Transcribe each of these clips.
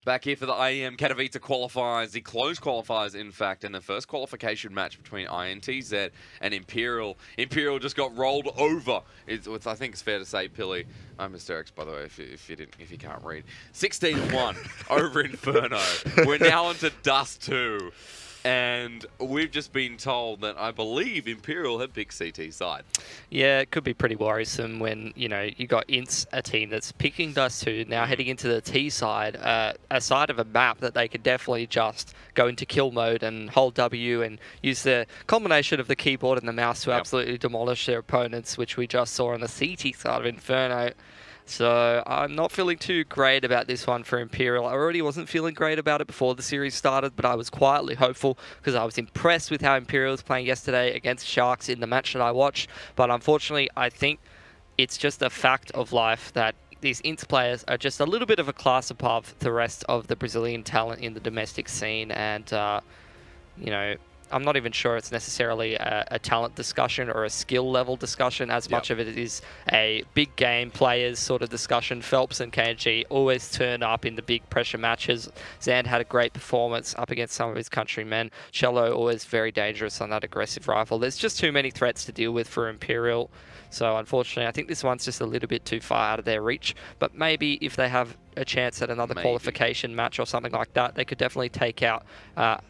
Back here for the IEM Katowice qualifiers, the closed qualifiers, in fact, and the first qualification match between INTZ and Imperial. Imperial just got rolled over. I think it's fair to say, Pilly. I'm Mr. X, by the way, if you can't read. 16-1 over Inferno. We're now onto Dust 2. And we've just been told that I believe Imperial have picked CT side. Yeah, it could be pretty worrisome when, you know, you got INTZ, a team that's picking Dust 2, now heading into the T side, a side of a map that they could definitely just go into kill mode and hold W and use the combination of the keyboard and the mouse to absolutely demolish their opponents, which we just saw on the CT side of Inferno. So I'm not feeling too great about this one for Imperial. I already wasn't feeling great about it before the series started, but I was quietly hopeful because I was impressed with how Imperial was playing yesterday against Sharks in the match that I watched. But unfortunately, I think it's just a fact of life that these INTZ players are just a little bit of a class above the rest of the Brazilian talent in the domestic scene. And, you know, I'm not even sure it's necessarily a talent discussion or a skill level discussion as much of it is a big game players sort of discussion. Phelps and KG always turn up in the big pressure matches. Zand had a great performance up against some of his countrymen. Cello always very dangerous on that aggressive rifle. There's just too many threats to deal with for Imperial. So unfortunately, I think this one's just a little bit too far out of their reach. But maybe if they have a chance at another qualification match or something like that, they could definitely take out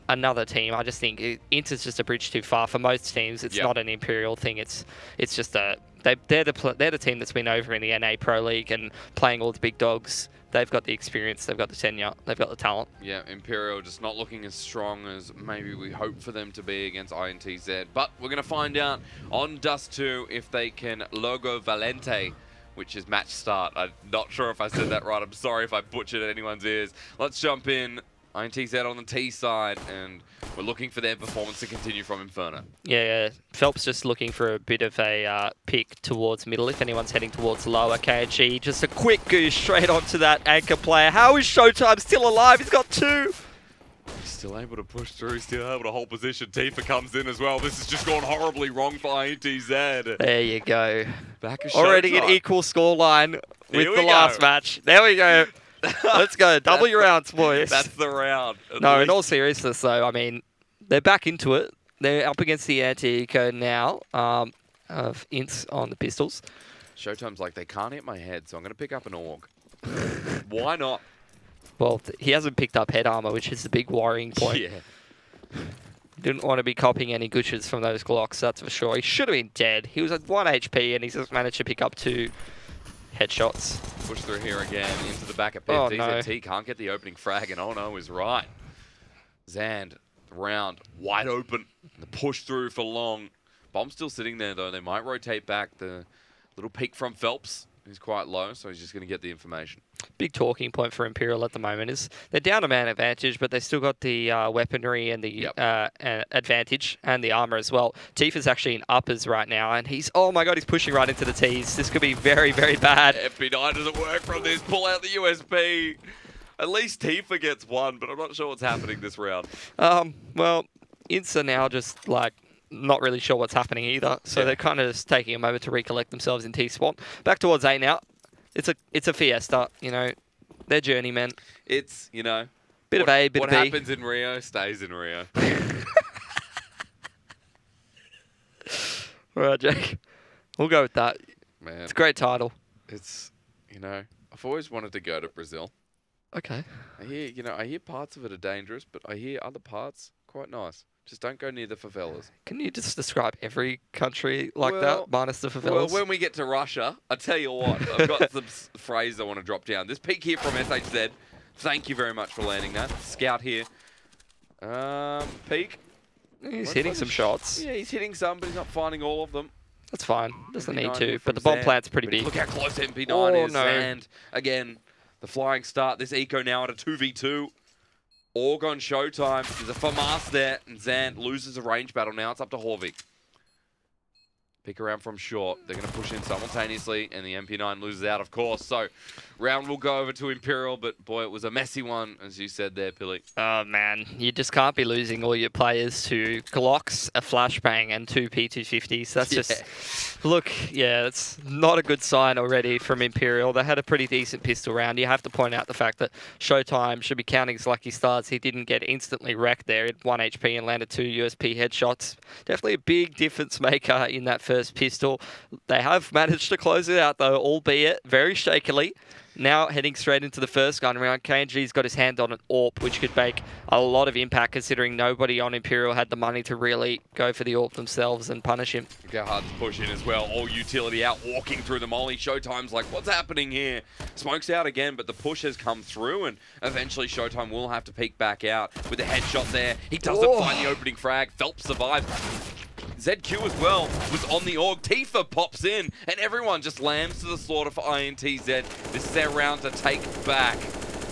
another team. I just think INTZ's just a bridge too far for most teams. It's not an Imperial thing. It's just a they're the team that's been over in the NA Pro League and playing all the big dogs. They've got the experience, they've got the tenure, they've got the talent. Yeah, Imperial just not looking as strong as maybe we hope for them to be against INTZ. But we're going to find out on Dust 2 if they can logo Valente, which is match start. I'm not sure if I said that right. I'm sorry if I butchered anyone's ears. Let's jump in. INTZ on the T side, and we're looking for their performance to continue from Inferno. Yeah, Phelps just looking for a bit of a pick towards middle if anyone's heading towards lower. KG, just a quick goose straight onto that anchor player. How is Showtime still alive? He's got two. He's still able to push through, still able to hold position. Tifa comes in as well. This has just gone horribly wrong for INTZ. There you go. Back already an equal scoreline with the last match. There we go. Let's go. Double your rounds, boys. That's the round. No, in all seriousness, though, I mean, they're back into it. They're up against the anti-eco now of INTZ on the pistols. Showtime's like, they can't hit my head, so I'm going to pick up an AUG. Why not? Well, he hasn't picked up head armor, which is the big worrying point. Yeah. Didn't want to be copying any Gushers from those Glocks, that's for sure. He should have been dead. He was at 1 HP, and he's just managed to pick up 2 headshots. Push through here again into the back of pit. Oh, DZT can't get the opening frag, and oh no is right. Zand, the round, wide open. The push through for long. Bomb still sitting there though. They might rotate back. The little peek from Phelps is quite low, so he's just going to get the information. Big talking point for Imperial at the moment is they're down a man advantage, but they still got the weaponry and the advantage and the armor as well. Tifa's actually in uppers right now, and he's, oh my god, he's pushing right into the T's. This could be very, very bad. FP9 doesn't work from this. Pull out the USB. At least Tifa gets one, but I'm not sure what's happening this round. Well, INTZ are now just like not really sure what's happening either, so they're kind of just taking a moment to recollect themselves in T-spot. Back towards A now. It's a fiesta, you know. They're journeymen. It's, you know, bit of A, bit of B. What happens in Rio stays in Rio. All right, Jake. We'll go with that. Man, it's a great title. It's, you know, I've always wanted to go to Brazil. Okay. I hear parts of it are dangerous, but I hear other parts quite nice. Just don't go near the favelas. Can you just describe every country like that, minus the favelas? Well, when we get to Russia, I tell you what, I've got some phrase I want to drop down. This peek here from SHZ. Thank you very much for landing that. Scout here. Peek. He's hitting some shots. Yeah, he's hitting some, but he's not finding all of them. That's fine. Doesn't need to. But the bomb plant's pretty big. Look how close MP9 is. And again, the flying start. This eco now at a 2v2. AUG on Showtime. There's a FAMAS there, and Zand loses a range battle. Now it's up to Horvik. Pick around from short. They're going to push in simultaneously, and the MP9 loses out, of course. So, round will go over to Imperial, but boy, it was a messy one, as you said there, Pilly. Oh, man. You just can't be losing all your players to Glocks, a flashbang, and 2 P250s. That's just... Look, yeah, it's not a good sign already from Imperial. They had a pretty decent pistol round. You have to point out the fact that Showtime should be counting his lucky stars. He didn't get instantly wrecked there. He had 1 HP and landed 2 USP headshots. Definitely a big difference maker in that first pistol. They have managed to close it out, though, albeit very shakily. Now heading straight into the first gun round, KNG's got his hand on an AWP, which could make a lot of impact considering nobody on Imperial had the money to really go for the AWP themselves and punish him. Look how hard to push in as well. All utility out, walking through the molly. Showtime's like, what's happening here? Smoke's out again, but the push has come through, and eventually Showtime will have to peek back out with a headshot there. He doesn't find the opening frag. Phelps survives. ZQ as well was on the org. Tifa pops in, and everyone just lambs to the slaughter for INTZ. This is their round to take back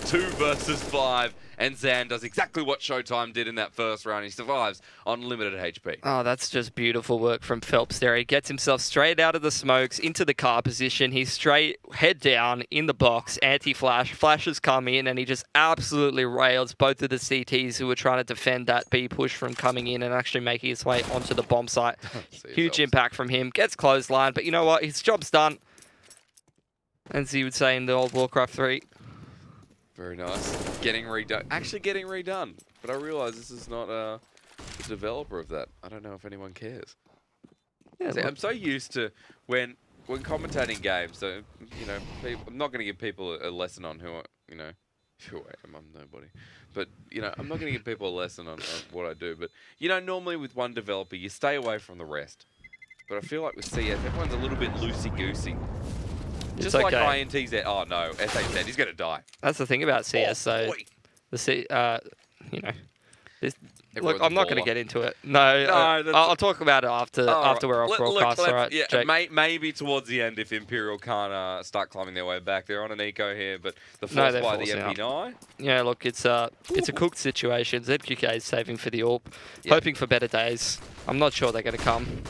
2 versus 5. And Zan does exactly what Showtime did in that first round. He survives on limited HP. Oh, that's just beautiful work from Phelps there. He gets himself straight out of the smokes into the car position. He's straight head down in the box, anti-flash. Flashes come in, and he just absolutely rails both of the CTs who were trying to defend that B push from coming in and actually making his way onto the bomb site. Huge impact from him. Gets clothesline, but you know what? His job's done. As you would say in the old Warcraft 3. Very nice. Getting redone. Actually getting redone. But I realise this is not the developer of that. I don't know if anyone cares. Yeah, see, I'm so used to when commentating games, so, you know, I'm not going to give people a lesson on who I am. I'm nobody. But, you know, I'm not going to give people a lesson on what I do. But, you know, normally with one developer, you stay away from the rest. But I feel like with CS, everyone's a little bit loosey-goosey. Just like INTZ. Oh no, SAZ. He's gonna die. That's the thing about CS. So, you know, look, I'm not going to get into it. No, I'll talk about it after we're off broadcast. All right, yeah, Jake. Maybe towards the end if Imperial can't start climbing their way back. They're on an eco here, but the force by the MP9. Yeah, look, it's a cooked situation. ZQK is saving for the AWP, hoping for better days. I'm not sure they're going to come,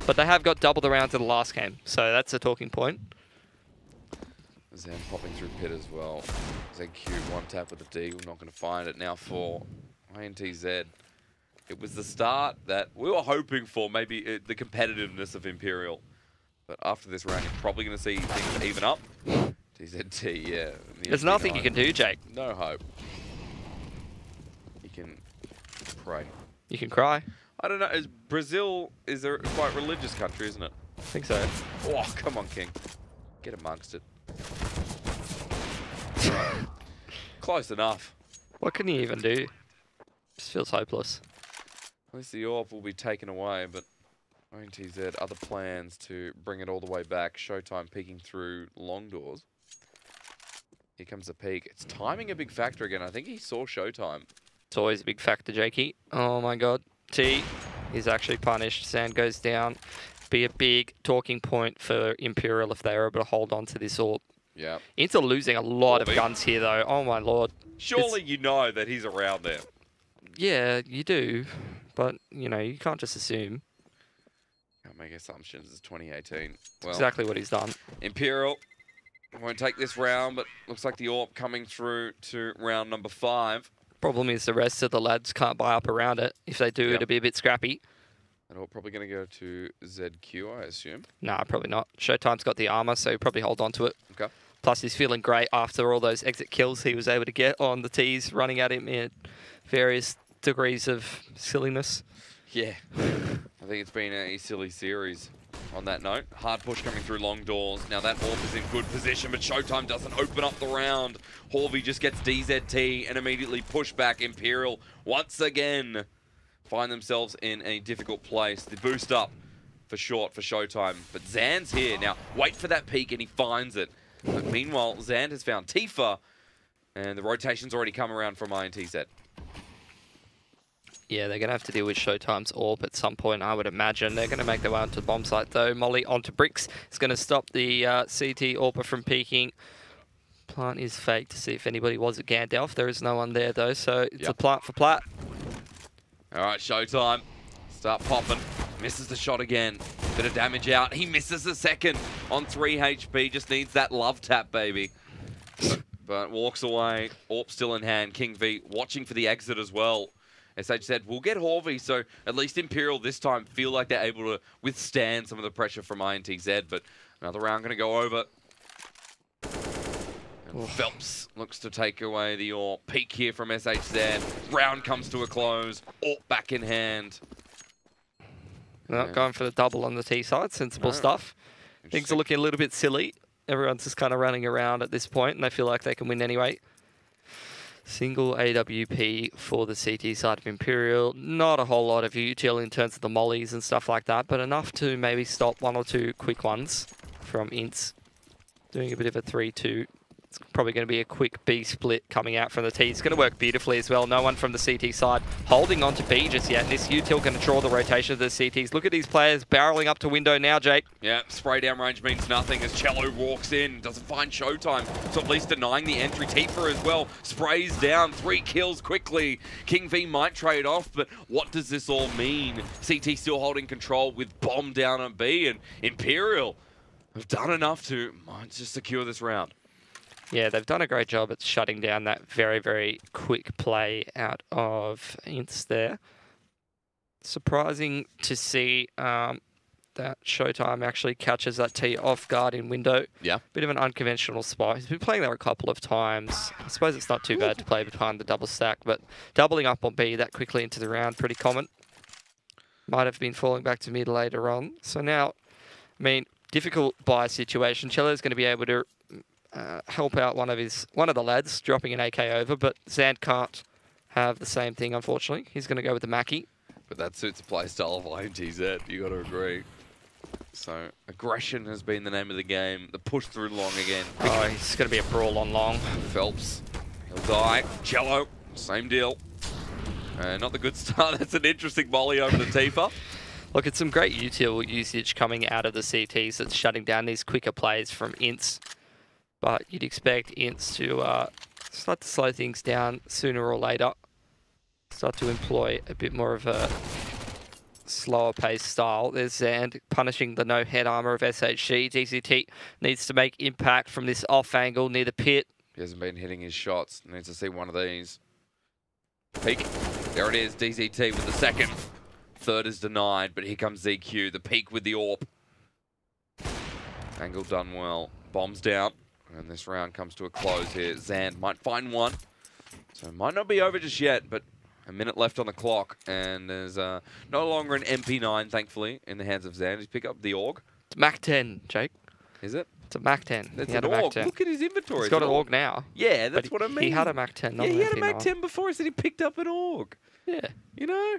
but they have got double the round to the last game, so that's a talking point. Zan popping through pit as well. ZQ one tap with the D. We're not going to find it now for INTZ. It was the start that we were hoping for, maybe the competitiveness of Imperial. But after this round, you're probably going to see things even up. TZT, yeah. There's nothing you can do, Jake. No hope. You can pray. You can cry. I don't know. Brazil is a quite religious country, isn't it? I think so. Oh, come on, King. Get amongst it. Close enough. What can he even do? Just feels hopeless. At least the AWP will be taken away, but INTZ other plans to bring it all the way back. Showtime peeking through long doors. Here comes the peek. It's timing a big factor again. I think he saw Showtime. It's always a big factor, Jakey. Oh my god. T is actually punished. Sand goes down. Be a big talking point for Imperial if they are able to hold on to this AWP. Yeah. Into losing a lot of guns here, though. Oh my lord. Surely you know that he's around there. Yeah, you do. But, you know, you can't just assume. Can't make assumptions. It's 2018. Well, exactly what he's done. Imperial won't take this round, but looks like the AWP coming through to round number 5. Problem is the rest of the lads can't buy up around it. If they do, it'll be a bit scrappy. And we're probably going to go to ZQ, I assume. Nah, probably not. Showtime's got the armor, so he'll probably hold on to it. Okay. Plus, he's feeling great after all those exit kills he was able to get on the T's, running at him in various degrees of silliness. Yeah. I think it's been a silly series on that note. Hard push coming through long doors. Now that AWP is in good position, but Showtime doesn't open up the round. Horvey just gets DZT and immediately push back. Imperial once again find themselves in a difficult place. The boost up for short for Showtime. But Zan's here. Now, wait for that peak and he finds it. But meanwhile, Zan has found Tifa. And the rotation's already come around from INTZ. Yeah, they're going to have to deal with Showtime's AWP at some point, I would imagine. They're going to make their way onto the bomb site, though. Molly onto bricks. It's going to stop the CT AWPer from peeking. Plant is fake to see if anybody was at Gandalf. There is no one there, though, so it's a plant for plat. All right, Showtime. Start popping. Misses the shot again. Bit of damage out. He misses the second on 3 HP. Just needs that love tap, baby. But walks away. AWP still in hand. King V watching for the exit as well. SH said, we'll get Horvey, so at least Imperial this time feel like they're able to withstand some of the pressure from INTZ, but another round going to go over. And Phelps looks to take away the AWP. Peek here from SHZ. Round comes to a close. AWP back in hand. Not going for the double on the T side. Sensible stuff. Things are looking a little bit silly. Everyone's just kind of running around at this point, and they feel like they can win anyway. Single AWP for the CT side of Imperial. Not a whole lot of util in terms of the mollies and stuff like that, but enough to maybe stop 1 or 2 quick ones from INTZ. Doing a bit of a 3-2. It's probably going to be a quick B split coming out from the T. It's going to work beautifully as well. No one from the CT side holding on to B just yet. And this util going to draw the rotation of the CTs. Look at these players barreling up to window now, Jake. Yeah, spray down range means nothing as Cello walks in. Doesn't find Showtime, so at least denying the entry. Tifa as well. Sprays down, 3 kills quickly. King V might trade off, but what does this all mean? CT still holding control with bomb down on B, and Imperial have done enough to just secure this round. Yeah, they've done a great job at shutting down that very, very quick play out of INTZ there. Surprising to see that Showtime actually catches that T off guard in window. Yeah. Bit of an unconventional spot. He's been playing there a couple of times. I suppose it's not too bad to play behind the double stack, but doubling up on B that quickly into the round, pretty common. Might have been falling back to mid later on. So now, I mean, difficult buy situation. Cello's going to be able to help out one of the lads dropping an AK over, but Zand can't have the same thing, unfortunately. He's going to go with the Mackie. But that suits the playstyle of INTZ, you got to agree. So, aggression has been the name of the game. The push through long again. Oh, it's going to be a brawl on long. Phelps, he'll die. Cello, same deal. Not the good start. That's an interesting volley over the Tifa. Look, it's some great util usage coming out of the CTs that's shutting down these quicker plays from INTZ. But you'd expect INTZ to start to slow things down sooner or later. Start to employ a bit more of a slower paced style. There's Zand punishing the no head armor of SHG. DZT needs to make impact from this off angle near the pit. He hasn't been hitting his shots. Needs to see one of these. Peek. There it is. DZT with the second. Third is denied, but here comes ZQ. The peek with the AWP. Angle done well. Bombs down. And this round comes to a close here. Zand might find one. So it might not be over just yet, but a minute left on the clock. And there's no longer an MP9, thankfully, in the hands of Zand. He's pick up the AUG. It's Mac 10, Jake. Is it? It's a Mac 10. It's an AUG. Look at his inventory. He's got an AUG now. Yeah, that's what I mean. He had a Mac 10, not yeah, an he had MP9. a Mac 10 before. He said he picked up an AUG. Yeah. You know?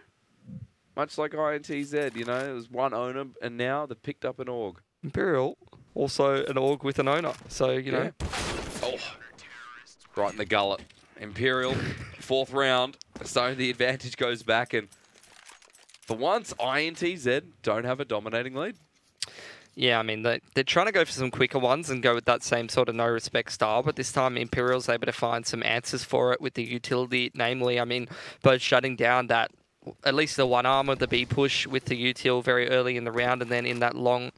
Much like INTZ, you know? It was one owner, and now they've picked up an AUG. Imperial, also an AUG with an owner. So, you know. Oh, right in the gullet. Imperial, 4th round. So the advantage goes back. And for once, INTZ don't have a dominating lead. Yeah, I mean, they're trying to go for some quicker ones and go with that same sort of no-respect style, but this time Imperial's able to find some answers for it with the utility, namely, I mean, both shutting down that, at least the one arm of the B push with the util very early in the round, and then in that long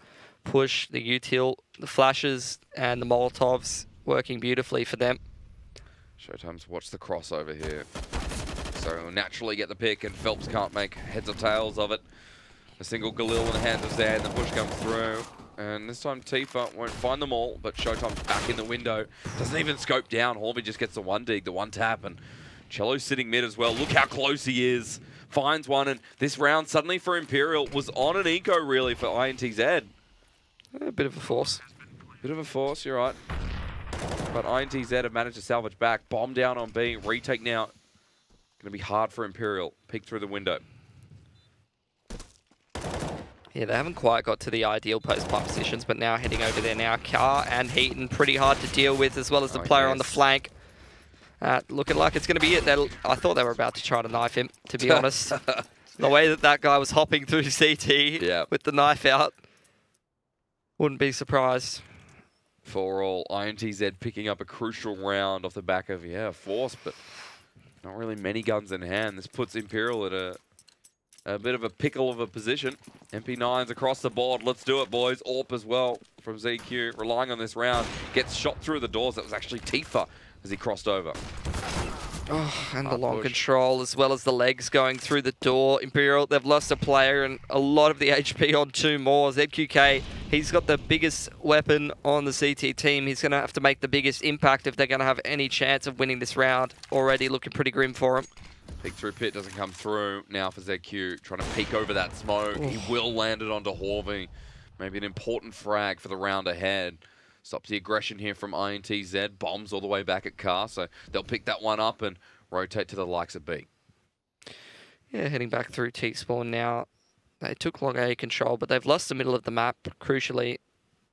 push, the util, the flashes, and the Molotovs working beautifully for them. Showtime's watch the crossover here. So he'll naturally get the pick, and Phelps can't make heads or tails of it. A single Galil in the hands of Zand, the push comes through. And this time Tifa won't find them all, but Showtime's back in the window. Doesn't even scope down. Horvey just gets the one dig, the one tap, and Cello's sitting mid as well. Look how close he is. Finds one, and this round suddenly for Imperial was on an eco really for INTZ. A bit of a force. Bit of a force, you're right. But INTZ have managed to salvage back. Bomb down on B. Retake now. Going to be hard for Imperial. Peek through the window. Yeah, they haven't quite got to the ideal post-plant positions, but now heading over there now. Carr and Heaton pretty hard to deal with, as well as the player on the flank. Looking like it's going to be it. I thought they were about to try to knife him, to be honest. The way that guy was hopping through CT with the knife out. Wouldn't be surprised. For all, INTZ picking up a crucial round off the back of, force, but not really many guns in hand. This puts Imperial at a a bit of a pickle of a position. MP9's across the board. Let's do it, boys. AWP as well from ZQ, relying on this round. Gets shot through the doors. That was actually Tifa as he crossed over. Oh, and the long control, as well as the legs going through the door. Imperial, they've lost a player and a lot of the HP on 2 more. ZQK, he's got the biggest weapon on the CT team. He's going to have to make the biggest impact if they're going to have any chance of winning this round. Already looking pretty grim for him. Peek through pit doesn't come through. Now for ZQ, trying to peek over that smoke. He will land it onto Horvey. Maybe an important frag for the round ahead. Stops the aggression here from INTZ. Bombs all the way back at Car, so they'll pick that one up and rotate to the likes of B. Yeah, heading back through T-spawn now. They took long A control, but they've lost the middle of the map, crucially.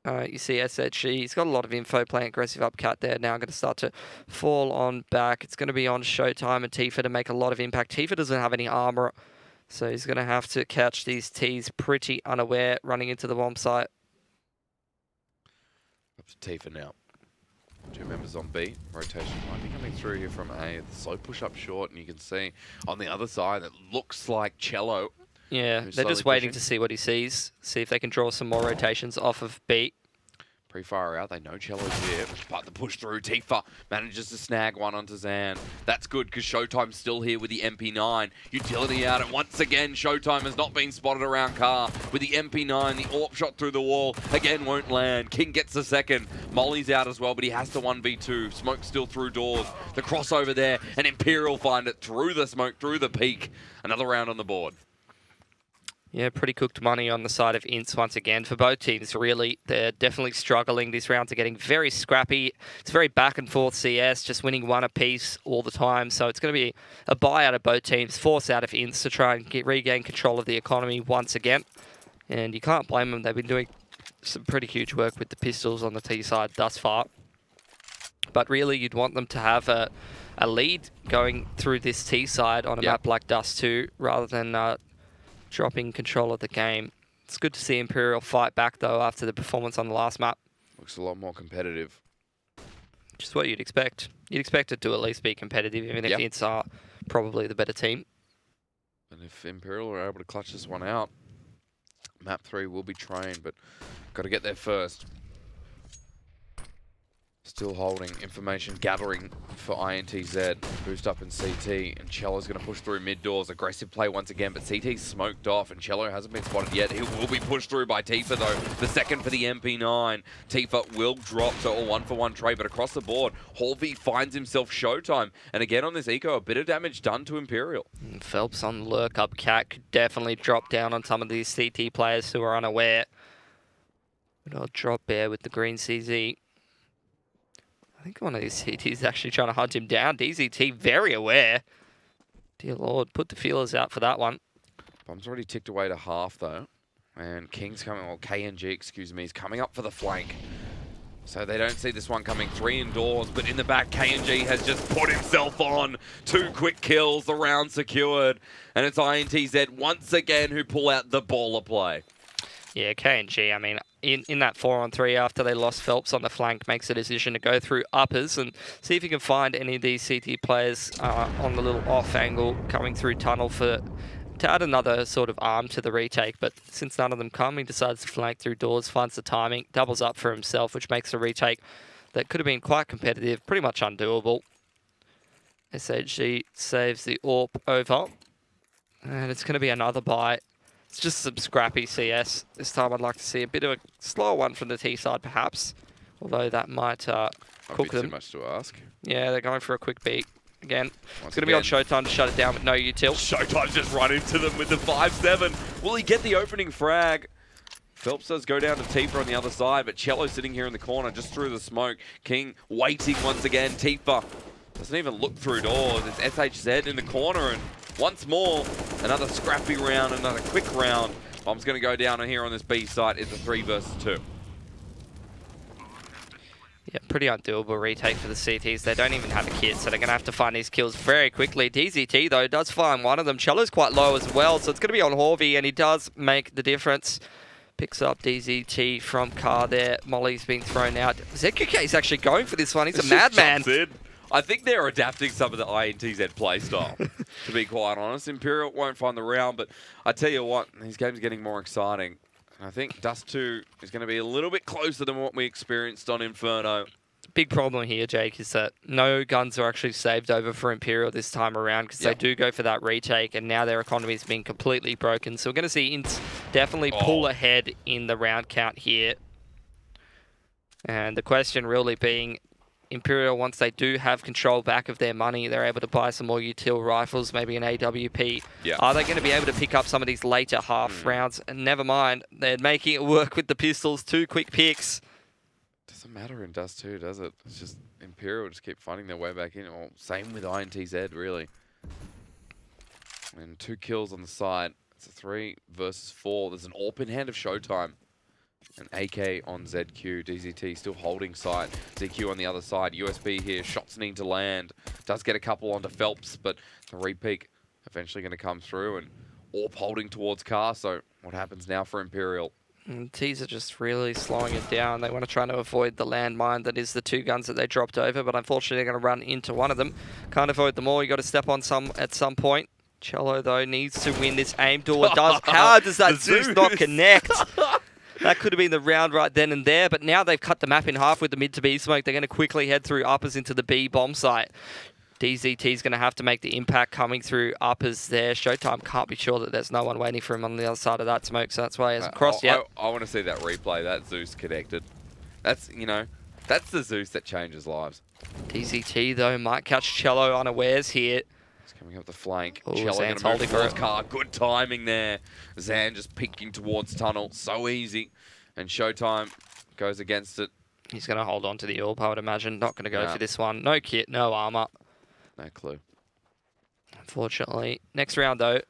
You see SHG, he's got a lot of info, playing aggressive up cat there. Now going to start to fall on back. It's going to be on Showtime and Tifa to make a lot of impact. Tifa doesn't have any armor, so he's going to have to catch these Ts pretty unaware, running into the bomb site. Up to Tifa now. 2 members on B. Rotation might be coming through here from A. The slow push up short, and you can see on the other side, it looks like Cello. Yeah, they're just waiting to see what he sees, see if they can draw some more rotations off of B. Pre-fire out, they know Cello's here, but the push through, Tifa manages to snag one onto Zan. That's good, because Showtime's still here with the MP9. Utility out, and once again, Showtime has not been spotted around Car. With the MP9, the AWP shot through the wall, again won't land. King gets the second. Molly's out as well, but he has to 1v2. Smoke still through doors. The crossover there, and Imperial find it through the smoke, through the peak. Another round on the board. Yeah, pretty cooked money on the side of INTZ once again for both teams, really. They're definitely struggling. These rounds are getting very scrappy. It's very back and forth CS, just winning one apiece all the time. So it's going to be a buy out of both teams, force out of INTZ to try and regain control of the economy once again. And you can't blame them. They've been doing some pretty huge work with the pistols on the T side thus far. But really, you'd want them to have a lead going through this T side on a map like Dust 2 rather than dropping control of the game. It's good to see Imperial fight back, though, after the performance on the last map. Looks a lot more competitive. Which is what you'd expect. You'd expect it to at least be competitive, even if INTZ are probably the better team. And if Imperial are able to clutch this one out, map 3 will be trained, but got to get there first. Still holding, information gathering for INTZ. Boost up in CT, and Cello's going to push through mid doors. Aggressive play once again, but CT's smoked off, and Cello hasn't been spotted yet. He will be pushed through by Tifa, though. The second for the MP9. Tifa will drop, so a 1-for-1 trade, but across the board, Horvey finds himself Showtime. And again on this eco, a bit of damage done to Imperial. Phelps on lurk up cat could definitely drop down on some of these CT players who are unaware. But I'll drop there with the green CZ. I think one of these CTs is actually trying to hunt him down. DZT very aware. Dear Lord, put the feelers out for that one. Bomb's already ticked away to half, though. And King's coming, or KNG, excuse me, is coming up for the flank. So they don't see this one coming. 3 indoors, but in the back, KNG has just put himself on. 2 quick kills, the round secured. And it's INTZ once again who pull out the baller play. Yeah, KNG, I mean, in that 4-on-3 after they lost Phelps on the flank, makes a decision to go through uppers and see if he can find any of these CT players on the little off angle coming through tunnel to add another sort of arm to the retake. But since none of them come, he decides to flank through doors, finds the timing, doubles up for himself, which makes a retake that could have been quite competitive, pretty much undoable. SHG saves the AWP over, and it's going to be another buy. It's just some scrappy CS. This time I'd like to see a bit of a slower one from the T side, perhaps. Although that might cook them. Too much to ask. Yeah, they're going for a quick beat. Again, it's going to be on Showtime to shut it down with no util. Showtime's just run into them with the 5-7. Will he get the opening frag? Phelps does go down to Tifa on the other side, but Cello sitting here in the corner just through the smoke. King waiting once again. Tifa doesn't even look through doors. It's SHZ in the corner, and once more, another scrappy round, another quick round. Bomb's going to go down here on this B site. It's a 3 versus 2. Yeah, pretty undoable retake for the CTs. They don't even have a kit, so they're going to have to find these kills very quickly. DZT, though, does find one of them. Cello's quite low as well, so it's going to be on Horvey, and he does make the difference. Picks up DZT from Car there. Molly's been thrown out. ZQK is actually going for this one. He's a madman. I think they're adapting some of the INTZ playstyle, to be quite honest. Imperial won't find the round, but I tell you what, these games are getting more exciting. And I think Dust 2 is going to be a little bit closer than what we experienced on Inferno. Big problem here, Jake, is that no guns are actually saved over for Imperial this time around because they do go for that retake, and now their economy's been completely broken. So we're going to see INTZ definitely pull ahead in the round count here. And the question really being, Imperial, once they do have control back of their money, they're able to buy some more util rifles, maybe an AWP. Are they going to be able to pick up some of these later half rounds? And never mind, they're making it work with the pistols. 2 quick picks. Doesn't matter in Dust 2, does it? It's just Imperial just keep finding their way back in. Well, same with INTZ, really. And 2 kills on the side. It's a 3 versus 4. There's an AWP in hand of Showtime. An AK on ZQ. DZT still holding side. ZQ on the other side. USB here. Shots need to land. Does get a couple onto Phelps, but the repeak eventually going to come through. And AWP holding towards Car. So what happens now for Imperial? And T's are just really slowing it down. They want to try to avoid the landmine that is the 2 guns that they dropped over, but unfortunately they're going to run into one of them. Can't avoid them all. You got to step on some at some point. Cello, though, needs to win this aim duel. It does. How does that Zeus not connect? That could have been the round right then and there, but now they've cut the map in half with the mid to B smoke. They're going to quickly head through uppers into the B bomb site. DZT is going to have to make the impact coming through uppers there. Showtime can't be sure that there's no one waiting for him on the other side of that smoke, so that's why he hasn't crossed yet. I want to see that replay. That Zeus connected. That's, you know, that's the Zeus that changes lives. DZT, though, might catch Cello unawares here. Coming up the flank. Ooh, Cello Zan's going to move holding towards Car. Good timing there. Zan just peeking towards tunnel. So easy. And Showtime goes against it. He's going to hold on to the AWP, I would imagine. Not going to go for this one. No kit, no armor. No clue. Unfortunately. Next round, though,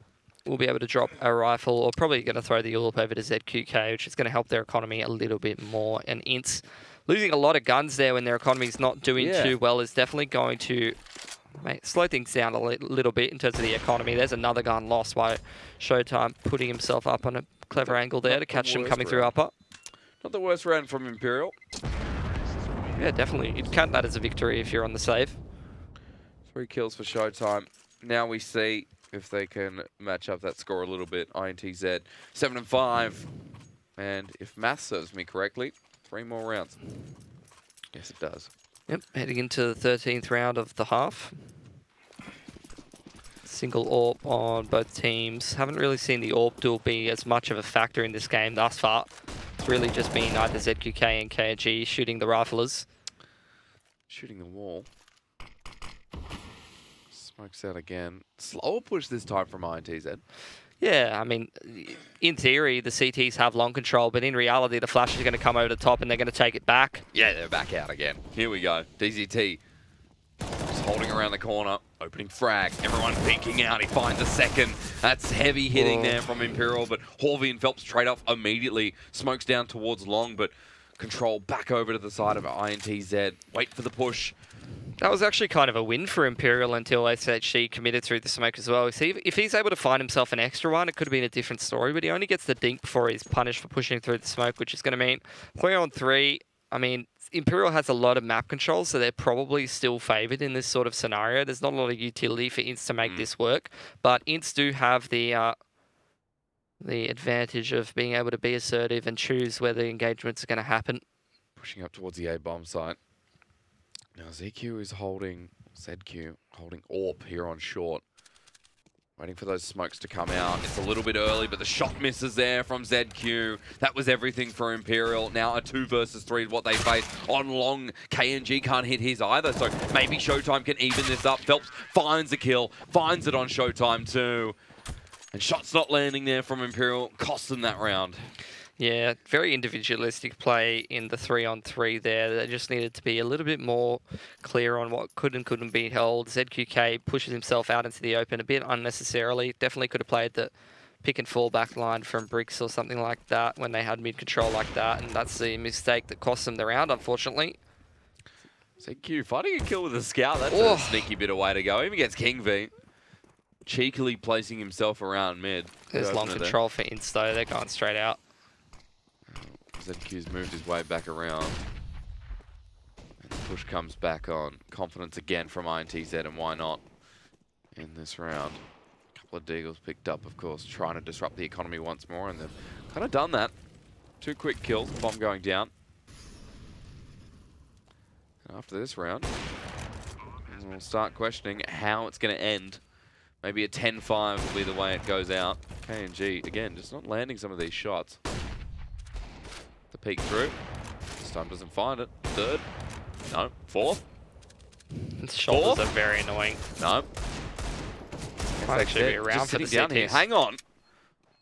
we'll be able to drop a rifle, or probably going to throw the AWP over to ZQK, which is going to help their economy a little bit more. And INTZ losing a lot of guns there when their economy's not doing too well is definitely going to slow things down a little bit in terms of the economy. There's another gun lost by Showtime putting himself up on a clever angle there to catch him coming through upper. Not the worst round from Imperial. Yeah, definitely. You'd count that as a victory if you're on the save. 3 kills for Showtime. Now we see if they can match up that score a little bit. INTZ 7-5. And if math serves me correctly, 3 more rounds. Yes, it does. Yep, heading into the 13th round of the half. Single AWP on both teams. Haven't really seen the AWP duel be as much of a factor in this game thus far. It's really just been either ZQK and KG shooting the riflers. Shooting the wall. Smokes out again. Slower push this time from INTZ. Yeah, I mean, in theory, the CTs have long control, but in reality, the flash is going to come over the top and they're going to take it back. Yeah, they're back out again. Here we go. DZT just holding around the corner, opening frag. Everyone peeking out. He finds a second. That's heavy hitting there from Imperial, but Horvey and Phelps trade off immediately. Smokes down towards long, but control back over to the side of INTZ. Wait for the push. That was actually kind of a win for Imperial until SHC committed through the smoke as well. See, if he's able to find himself an extra one, it could have been a different story, but he only gets the dink before he's punished for pushing through the smoke, which is going to mean 3-on-3. I mean, Imperial has a lot of map control, so they're probably still favoured in this sort of scenario. There's not a lot of utility for INTZ to make this work, but INTZ do have the advantage of being able to be assertive and choose where the engagements are going to happen. Pushing up towards the A-bomb site. Now ZQ is holding, ZQ holding AWP here on short. Waiting for those smokes to come out. It's a little bit early, but the shot misses there from ZQ. That was everything for Imperial. Now a 2 versus 3 is what they face. On long, KNG can't hit his either, so maybe Showtime can even this up. Phelps finds a kill, finds it on Showtime too. And shots not landing there from Imperial, cost them that round. Yeah, very individualistic play in the 3-on-3 there. They just needed to be a little bit more clear on what could and couldn't be held. ZQK pushes himself out into the open a bit unnecessarily. Definitely could have played the pick and fall back line from Bricks or something like that when they had mid-control like that. And that's the mistake that cost them the round, unfortunately. ZQ fighting a kill with a scout. That's a sneaky bit of way to go. Even against King V. Cheekily placing himself around mid. There's long control for INTZ though. They're going straight out. ZQ's moved his way back around. And push comes back on. Confidence again from INTZ, and why not in this round. A couple of deagles picked up, of course, trying to disrupt the economy once more, and they've kind of done that. 2 quick kills, bomb going down. And after this round, we'll start questioning how it's going to end. Maybe a 10-5 will be the way it goes out. KNG, again, just not landing some of these shots. The peek through. This time doesn't find it. 3rd. No. 4th. The shoulders are very annoying. No. Might actually be around for the down here. Hang on.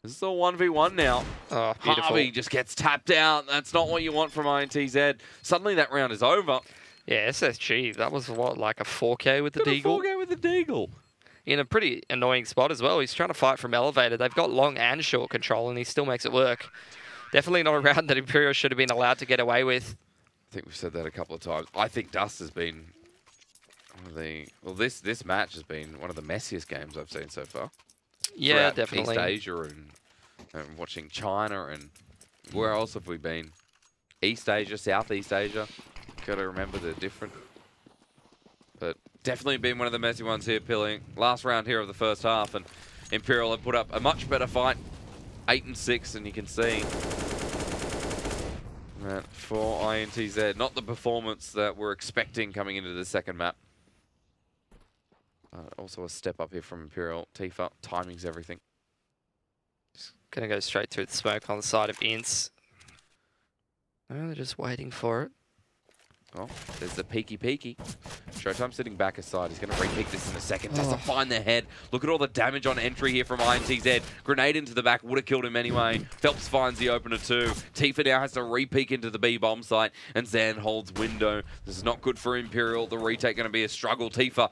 This is a 1v1 now. Oh, beautiful. Harvey just gets tapped out. That's not what you want from INTZ. Suddenly that round is over. Yeah, SSG, that was what, like a 4K with the deagle? 4K with the deagle. In a pretty annoying spot as well. He's trying to fight from elevator. They've got long and short control, and he still makes it work. Definitely not a round that Imperial should have been allowed to get away with. I think we've said that a couple of times. I think Dust has been one of the... Well, this match has been one of the messiest games I've seen so far. Yeah, throughout definitely. East Asia and watching China, and where else have we been? East Asia, Southeast Asia. Got to remember they're different. But definitely been one of the messy ones here, Pilling. Last round here of the first half, and Imperial have put up a much better fight. 8-6, and you can see that for INTZ, not the performance that we're expecting coming into the second map. Also a step up here from Imperial. Tifa, timing's everything. Just gonna go straight through the smoke on the side of INTZ. Oh, they're just waiting for it. Oh, there's the peeky. Showtime sitting back aside. He's going to re-peek this in a second. Doesn't find the head. Look at all the damage on entry here from INTZ. Grenade into the back. Would have killed him anyway. Phelps finds the opener too. Tifa now has to re-peek into the B bomb site. And Zan holds window. This is not good for Imperial. The retake going to be a struggle. Tifa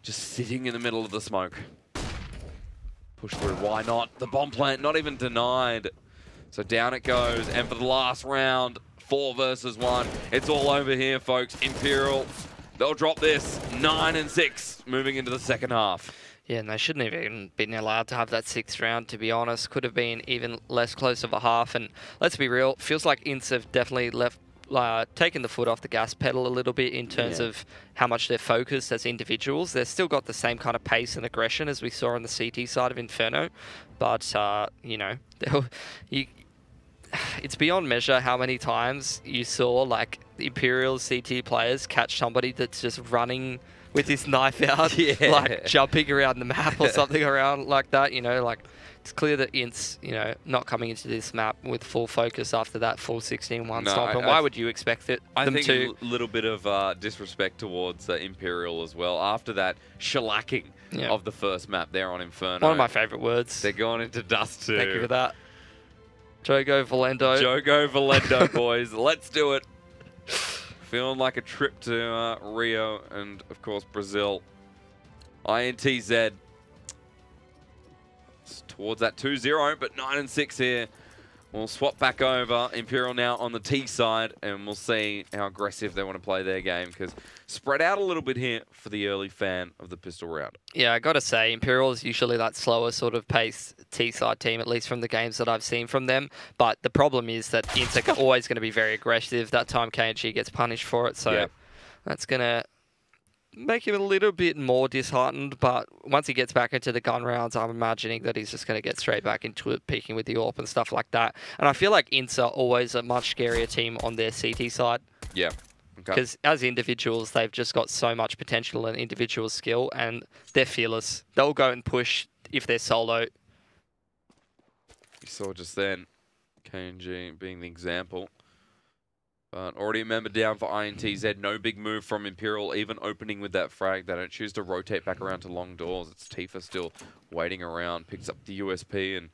just sitting in the middle of the smoke. Push through. Why not? The bomb plant not even denied. So down it goes. And for the last round... 4 versus 1. It's all over here, folks. Imperial, they'll drop this. 9-6 moving into the second half. Yeah, and they shouldn't have even been allowed to have that 6th round, to be honest. Could have been even less close of a half. And let's be real, feels like INTZ have definitely left, taken the foot off the gas pedal a little bit in terms of how much they're focused as individuals. They've still got the same kind of pace and aggression as we saw on the CT side of Inferno. But, you know, it's beyond measure how many times you saw like the Imperial CT players catch somebody that's just running with his knife out, like jumping around the map or something around like that. You know, like it's clear that INTZ, you know, not coming into this map with full focus after that full 16-1 stop. And why would you expect it? I think a little bit of disrespect towards Imperial as well after that shellacking of the first map there on Inferno. One of my favorite words. They're going into Dust too. Thank you for that. Jogo Valendo. Jogo Valendo, boys. Let's do it. Feeling like a trip to Rio and, of course, Brazil. INTZ. It's towards that 2-0, but 9-6 here. We'll swap back over. Imperial now on the T side, and we'll see how aggressive they want to play their game, because spread out a little bit here for the early fan of the pistol round. Yeah, I got to say, Imperial is usually that slower sort of paced T side team, at least from the games that I've seen from them. But the problem is that INTZ are always going to be very aggressive. That time KNG gets punished for it, so that's going to make him a little bit more disheartened, but once he gets back into the gun rounds, I'm imagining that he's just going to get straight back into it, peeking with the AWP and stuff like that. And I feel like INTZ are always a much scarier team on their CT side. Yeah. Because as individuals, they've just got so much potential and individual skill, and they're fearless. They'll go and push if they're solo. You saw just then, KNG being the example. Already a member down for INTZ. No big move from Imperial, even opening with that frag. They don't choose to rotate back around to long doors. It's Tifa still waiting around, picks up the USP, and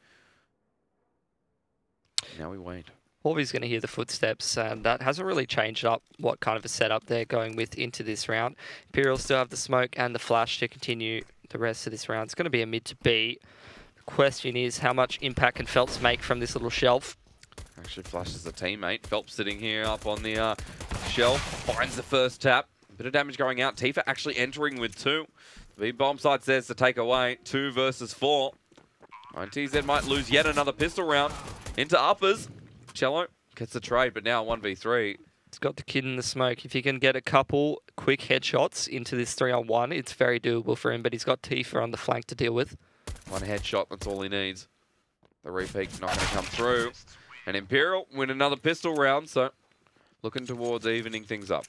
now we wait. Orvy's going to hear the footsteps, and that hasn't really changed up what kind of a setup they're going with into this round. Imperial still have the smoke and the flash to continue the rest of this round. It's going to be a mid to B. The question is, how much impact can Phelps make from this little shelf? Actually flashes the teammate. Phelps sitting here up on the shelf. Finds the first tap. A bit of damage going out. Tifa actually entering with 2. The bomb side says to take away. 2 versus 4. INTZ might lose yet another pistol round. Into uppers. Cello gets the trade, but now 1v3. It's got the kid in the smoke. If he can get a couple quick headshots into this 3-on-1, it's very doable for him, but he's got Tifa on the flank to deal with. One headshot, that's all he needs. The repeat's not going to come through. And Imperial win another pistol round, so looking towards evening things up.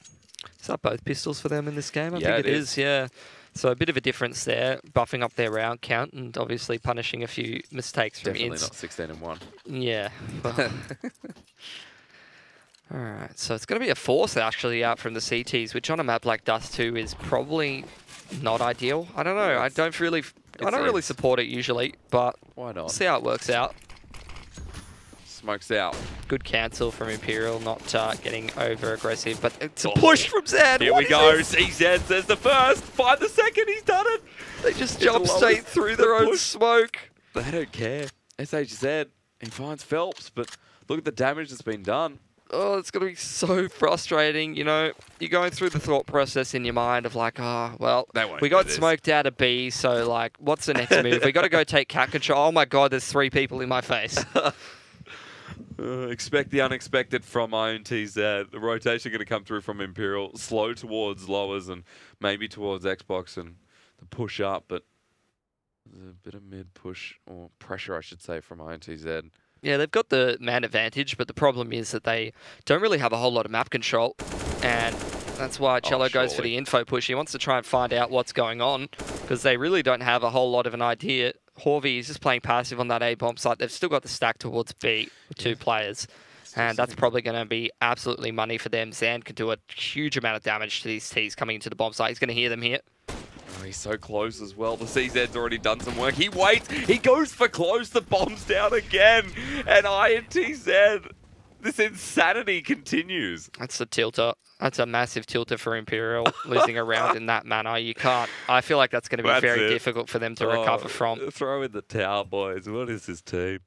Is that both pistols for them in this game? I Yeah, think it is, yeah. So a bit of a difference there, buffing up their round count and obviously punishing a few mistakes from Definitely INTZ. not 16 and 1. Yeah. Well. Alright, so it's going to be a force actually out from the CTs, which on a map like Dust 2 is probably not ideal. I don't know, I don't really support it usually, but why not? We'll see how it works out. Smokes out. Good cancel from Imperial, not getting over aggressive, but it's a push from Zed. Here we go. CZ says the first. Find the second. He's done it. They just jump straight through their own smoke. They don't care. SHZ, he finds Phelps, but look at the damage that's been done. Oh, it's going to be so frustrating. You know, you're going through the thought process in your mind of like, oh, well, we got smoked out of B, so like, what's the next move? We got to go take cat control. Oh my God, there's 3 people in my face. Expect the unexpected from INTZ. The rotation going to come through from Imperial. Slow towards lowers and maybe towards Xbox and the push up, but there's a bit of mid push or pressure, I should say, from INTZ. Yeah, they've got the man advantage, but the problem is that they don't really have a whole lot of map control, and that's why Cello goes for the info push. He wants to try and find out what's going on, because they really don't have a whole lot of an idea. Horvey is just playing passive on that A-bomb site. They've still got the stack towards B with 2 players, and that's probably going to be absolutely money for them. Zan can do a huge amount of damage to these Ts coming into the bomb site. He's going to hear them here. Oh, he's so close as well. The CZ's already done some work. He waits. He goes for close. The bomb's down again. And INTZ, this insanity continues. That's a tilter. That's a massive tilter for Imperial, losing a round in that manner. You can't. I feel like that's going to be very difficult for them to recover from. Throw in the towel, boys. What is this team?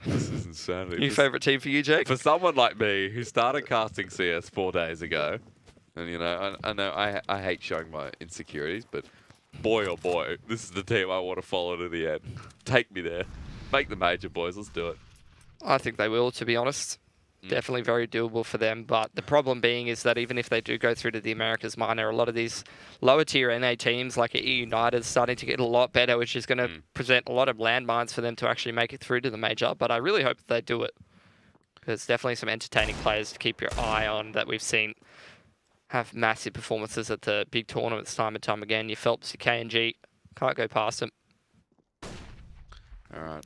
This is insanity. New favourite team for you, Jake? For someone like me who started casting CS 4 days ago, and you know, I know I hate showing my insecurities, but boy oh boy, this is the team I want to follow to the end. Take me there. Make the major, boys. Let's do it. I think they will, to be honest. Definitely very doable for them, but the problem being is that even if they do go through to the Americas Minor, a lot of these lower tier NA teams like EU United starting to get a lot better, which is going to present a lot of landmines for them to actually make it through to the major. But I really hope that they do it. There's definitely some entertaining players to keep your eye on that we've seen have massive performances at the big tournaments time and time again. Your Phelps, your K&G, can't go past them. All right.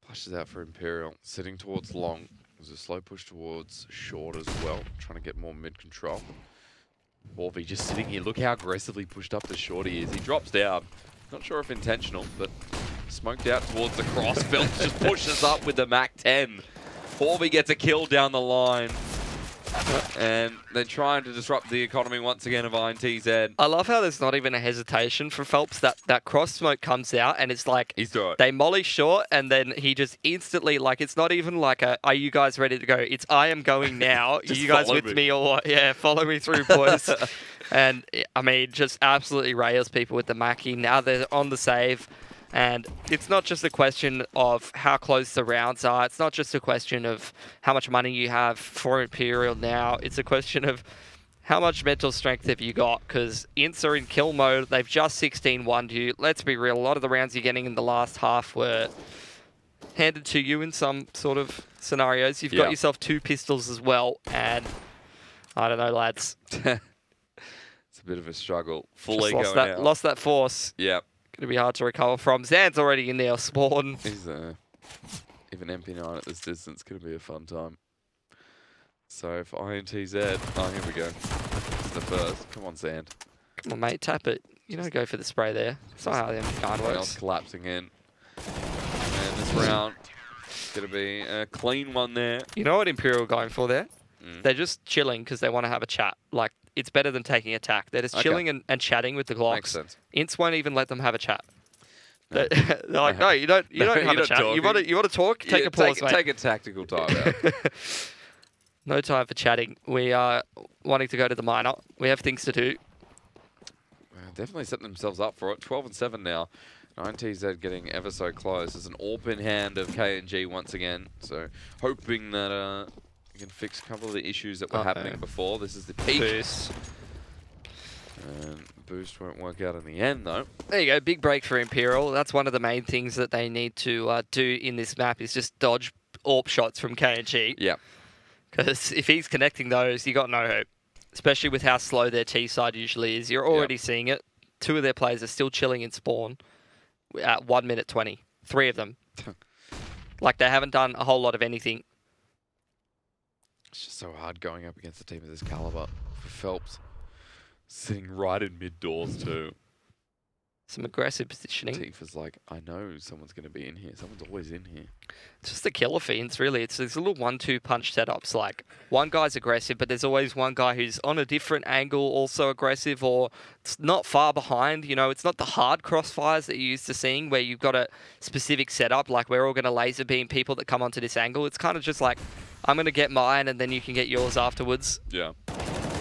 Flashes out for Imperial, sitting towards long. There's a slow push towards short as well, trying to get more mid control. Wolvie just sitting here. Look how aggressively pushed up the short he is. He drops down. Not sure if intentional, but smoked out towards the cross. Phelps just pushes up with the MAC-10. Wolvie gets a kill down the line. And they're trying to disrupt the economy once again of INTZ. I love how there's not even a hesitation for Phelps. That cross smoke comes out and it's like they molly short and then he just instantly, like, it's not even like a, are you guys ready to go? It's I am going now. You guys with me or what? Yeah, follow me through, boys. And I mean, just absolutely rails people with the Mackie. Now they're on the save. And it's not just a question of how close the rounds are. It's not just a question of how much money you have for Imperial now. It's a question of how much mental strength have you got? Because INTZ are in kill mode. They've just 16-1'd you. Let's be real. A lot of the rounds you're getting in the last half were handed to you in some sort of scenarios. You've got yourself 2 pistols as well. And I don't know, lads. It's a bit of a struggle. Fully going out. Lost that force. Yep. Going to be hard to recover from. Zan's already in there, spawn. He's even MP9 at this distance, going to be a fun time. So for INTZ, oh, here we go. This is the first. Come on, Zan. Come on, mate, tap it. You don't go for the spray there. That's not how the MP9 works. Collapsing in. And this round is going to be a clean one there. You know what Imperial are going for there? They're just chilling because they want to have a chat. Like, it's better than taking attack. They're just chilling and chatting with the Glocks. Makes sense. INTZ won't even let them have a chat. They're like, no, you don't have a chat. You want to talk? Take a pause, mate. Take a tactical time out. No time for chatting. We are wanting to go to the minor. We have things to do. Definitely setting themselves up for it. 12-7 now. INTZ getting ever so close. There's an AWP in hand of K&G once again. So hoping that You can fix a couple of the issues that were happening before. This is the peak. Boost. And boost won't work out in the end, though. There you go, big break for Imperial. That's one of the main things that they need to do in this map is just dodge AWP shots from KNG. Yeah. Because if he's connecting those, you got no hope. Especially with how slow their T side usually is. You're already seeing it. 2 of their players are still chilling in spawn at 1 minute 20. 3 of them. Like, they haven't done a whole lot of anything. It's just so hard going up against a team of this caliber. For Phelps, sitting right in mid-doors too. Some aggressive positioning. Tifa's like, I know someone's going to be in here. Someone's always in here. It's just the killer fiends, really. It's these little 1-2 punch setups. Like, one guy's aggressive, but there's always one guy who's on a different angle, also aggressive, or it's not far behind. You know, it's not the hard crossfires that you're used to seeing where you've got a specific setup, like we're all going to laser beam people that come onto this angle. It's kind of just like, I'm going to get mine, and then you can get yours afterwards. Yeah.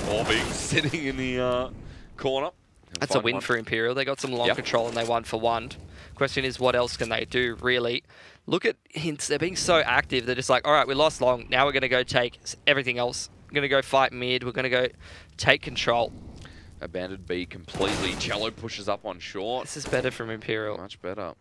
Or being sitting in the corner. That's a win for Imperial. They got some long control and they won for 1. Question is, what else can they do, really? Look at INTZ. They're being so active. They're just like, all right, we lost long. Now we're going to go take everything else. We're going to go fight mid. We're going to go take control. Abandoned B completely. Cello pushes up on short. This is better from Imperial. Much better.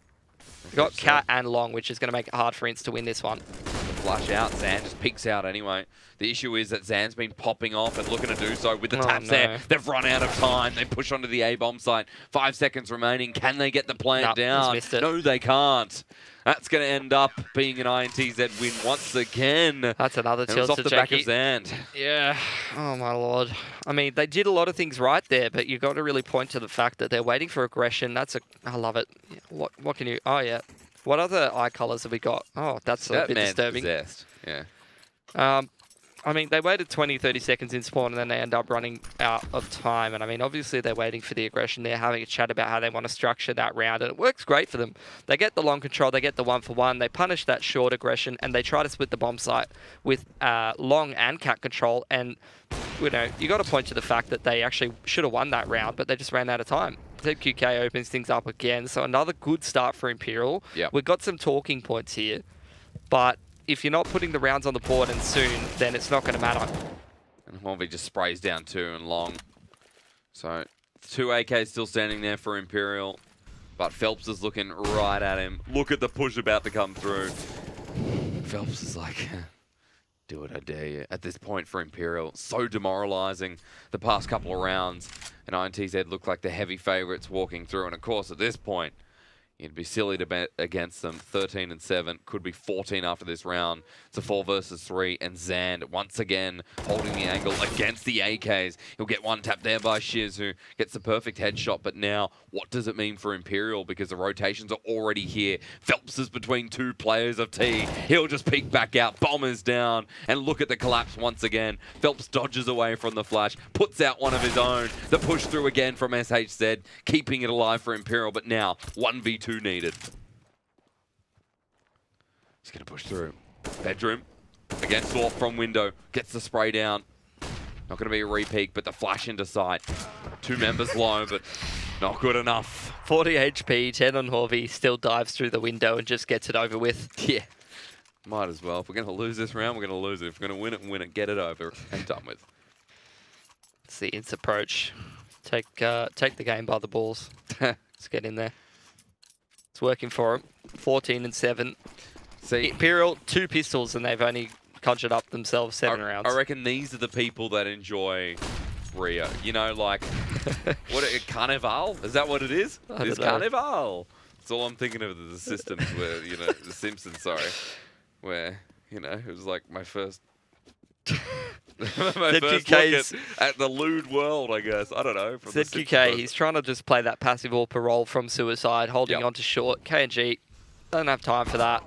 We've got Cat and Long, which is going to make it hard for INTZ to win this one. Flush out, Zan just peeks out anyway. The issue is that Zan's been popping off and looking to do so with the taps there. They've run out of time. They push onto the A-bomb site. 5 seconds remaining. Can they get the plant down? He's missed it. No, they can't. That's going to end up being an INTZ win once again. That's another tilt off to the back of Zan. Yeah. Oh, my Lord. I mean, they did a lot of things right there, but you've got to really point to the fact that they're waiting for aggression. I love it. What can you... Oh, yeah. What other eye colours have we got? Oh, that's a bit disturbing. Possessed. Yeah. I mean, they waited 20, 30 seconds in spawn and then they end up running out of time. And I mean, obviously they're waiting for the aggression. They're having a chat about how they want to structure that round. And it works great for them. They get the long control. They get the 1-for-1. They punish that short aggression and they try to split the bomb site with long and cat control. And, you know, you got to point to the fact that they actually should have won that round, but they just ran out of time. ZQK opens things up again. So another good start for Imperial. Yep. We've got some talking points here, but if you're not putting the rounds on the board and soon, then it's not going to matter. And Hornby just sprays down 2 and long. So 2 AKs still standing there for Imperial, but Phelps is looking right at him. Look at the push about to come through. Phelps is like, do it, I dare you. At this point for Imperial, so demoralizing the past couple of rounds. And INTZ looked like the heavy favourites walking through. And of course, at this point, it'd be silly to bet against them. 13 and 7, could be 14 after this round. It's a 4 versus 3, and Zand once again holding the angle against the AKs. He'll get one tap there by Shiz, who gets the perfect headshot. But now, what does it mean for Imperial? Because the rotations are already here. Phelps is between 2 players of T. He'll just peek back out. Bombers down, and look at the collapse once again. Phelps dodges away from the flash, puts out one of his own. The push through again from SHZ, keeping it alive for Imperial. But now, 1v2 needed. He's going to push through. Bedroom against Orp from window. Gets the spray down. Not going to be a repeat, but the flash into sight. 2 members low, but not good enough. 40 HP, 10 on Horvey, still dives through the window and just gets it over with. Yeah. Might as well. If we're going to lose this round, we're going to lose it. If we're going to win it, get it over and done with. It's the INTZ approach. Take the game by the balls. Let's get in there. It's working for him. 14 and 7. See, Imperial, 2 pistols, and they've only conjured up themselves 7 rounds. I reckon these are the people that enjoy Rio. You know, like, what, Carnival? Is that what it is? It's Carnival. That's all I'm thinking of, the systems where, you know, The Simpsons, sorry. Where, you know, it was like my first... my first look at the lewd world, I guess. I don't know. ZQK, he's trying to just play that passive or parole from suicide, holding on to short. KNG, don't have time for that.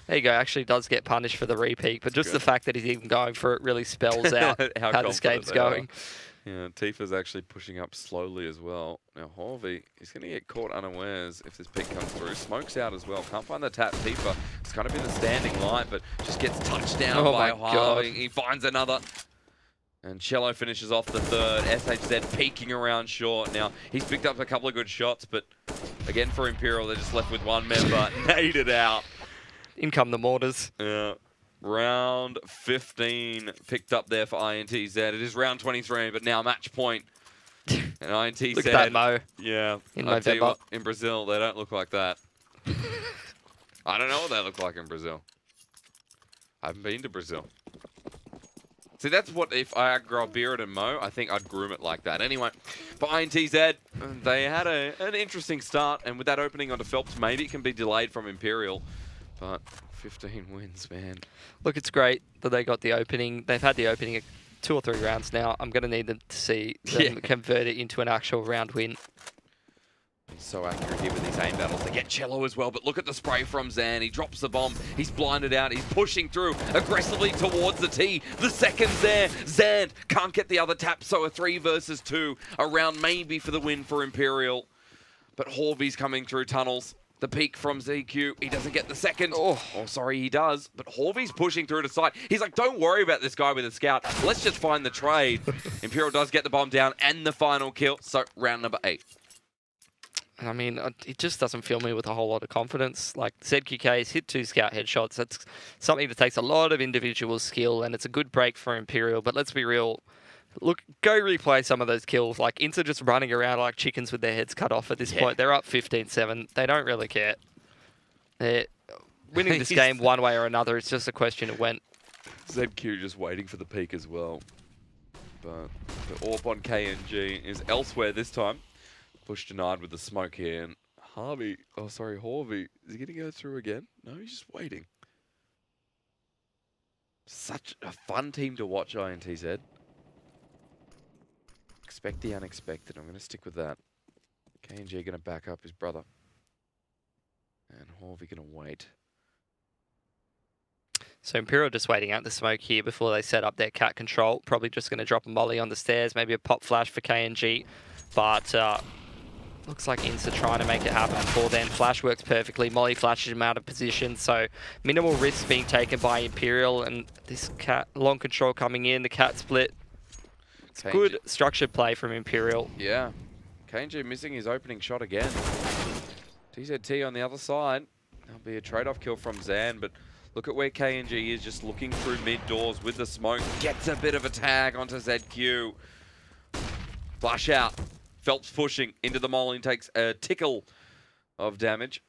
There you go, actually does get punished for the repeat, but just the fact that he's even going for it really spells out how this game's going. Yeah, Tifa's actually pushing up slowly as well. Now Horvey, he's going to get caught unawares if this peek comes through. Smoke's out as well. Can't find the tap. Tifa, it's kind of in the standing light, but just gets touched down by Harvey. He finds another. And Cello finishes off the 3rd. SHZ peeking around short. Now, he's picked up a couple of good shots, but again for Imperial, they're just left with 1 member. Naded out. In come the mortars. Yeah. Round 15 picked up there for INTZ. It is round 23, but now match point. And INTZ. Look at that Mo. Yeah. In I'll tell you November. what, in Brazil, they don't look like that. I don't know what they look like in Brazil. I haven't been to Brazil. See, that's what, if I grow a beard and Mo, I think I'd groom it like that. Anyway, for INTZ, they had an interesting start, and with that opening onto Phelps, maybe it can be delayed from Imperial. But 15 wins, man. Look, it's great that they got the opening. They've had the opening 2 or 3 rounds now. I'm going to need them to see them convert it into an actual round win. He's so accurate here with these aim battles. They get Cello as well, but look at the spray from Zan. He drops the bomb. He's blinded out. He's pushing through aggressively towards the T. The second's there. Zan can't get the other tap, so a 3 versus 2. A round maybe for the win for Imperial. But Horvy's coming through tunnels. The peek from ZQ. He doesn't get the second. Oh, sorry, he does. But Horvy's pushing through to side. He's like, don't worry about this guy with a scout. Let's just find the trade. Imperial does get the bomb down and the final kill. So round number 8. I mean, it just doesn't fill me with a whole lot of confidence. Like, ZQK's hit 2 scout headshots. That's something that takes a lot of individual skill, and it's a good break for Imperial. But let's be real. Look, go replay some of those kills. Like, INTZ just running around like chickens with their heads cut off at this point. They're up 15-7. They don't really care. They're winning this game one way or another. It's just a question of when. ZQ just waiting for the peak as well. But the AWP on KNG is elsewhere this time. Push denied with the smoke here. And Horvy, is he going to go through again? No, he's just waiting. Such a fun team to watch, INTZ. Expect the unexpected. I'm going to stick with that. KNG going to back up his brother. And Horvy going to wait. So Imperial just waiting out the smoke here before they set up their cat control. Probably just going to drop a molly on the stairs. Maybe a pop flash for KNG. But looks like INTZ are trying to make it happen before then. Flash works perfectly. Molly flashes him out of position. So minimal risks being taken by Imperial. And this cat long control coming in. The cat split. It's good structured play from Imperial. Yeah. KNG missing his opening shot again. TZT on the other side. That'll be a trade-off kill from Zan, but look at where KNG is, just looking through mid-doors with the smoke. Gets a bit of a tag onto ZQ. Flash out. Phelps pushing into the molly and takes a tickle of damage.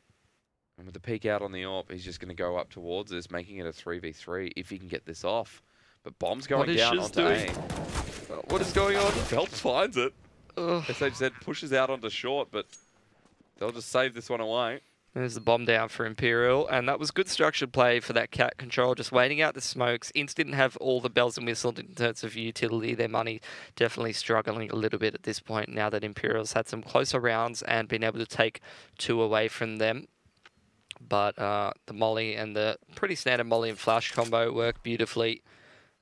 And with the peek out on the AWP, he's just going to go up towards this, making it a 3v3 if he can get this off. But bomb's going down onto A. What is going on? Phelps finds it. SHZ pushes out onto short, but they'll just save this one away. There's the bomb down for Imperial, and that was good structured play for that cat control, just waiting out the smokes. INTZ didn't have all the bells and whistles in terms of utility. Their money definitely struggling a little bit at this point now that Imperial's had some closer rounds and been able to take 2 away from them. But the molly and the pretty standard molly and flash combo work beautifully,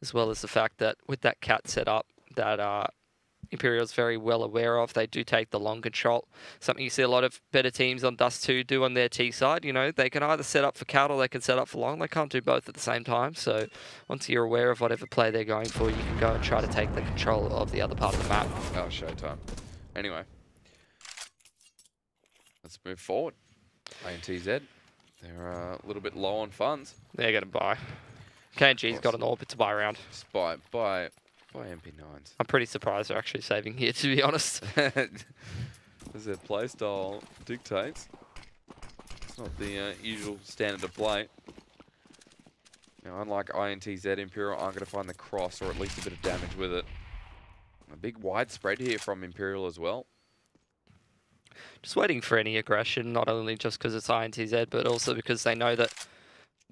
as well as the fact that with that cat setup that Imperial's very well aware of. They do take the long control. Something you see a lot of better teams on Dust 2 do on their T side. You know, they can either set up for cat or they can set up for long. They can't do both at the same time. So once you're aware of whatever play they're going for, you can go and try to take the control of the other part of the map. Oh, showtime. Anyway, let's move forward. INTZ, they're a little bit low on funds. They're going to buy. KNG's got an AWP to buy around. Just buy MP9s. I'm pretty surprised they're actually saving here, to be honest. As their playstyle dictates. It's not the usual standard of play. Now, unlike INTZ, Imperial aren't going to find the cross or at least a bit of damage with it. A big wide spread here from Imperial as well. Just waiting for any aggression, not only just because it's INTZ, but also because they know that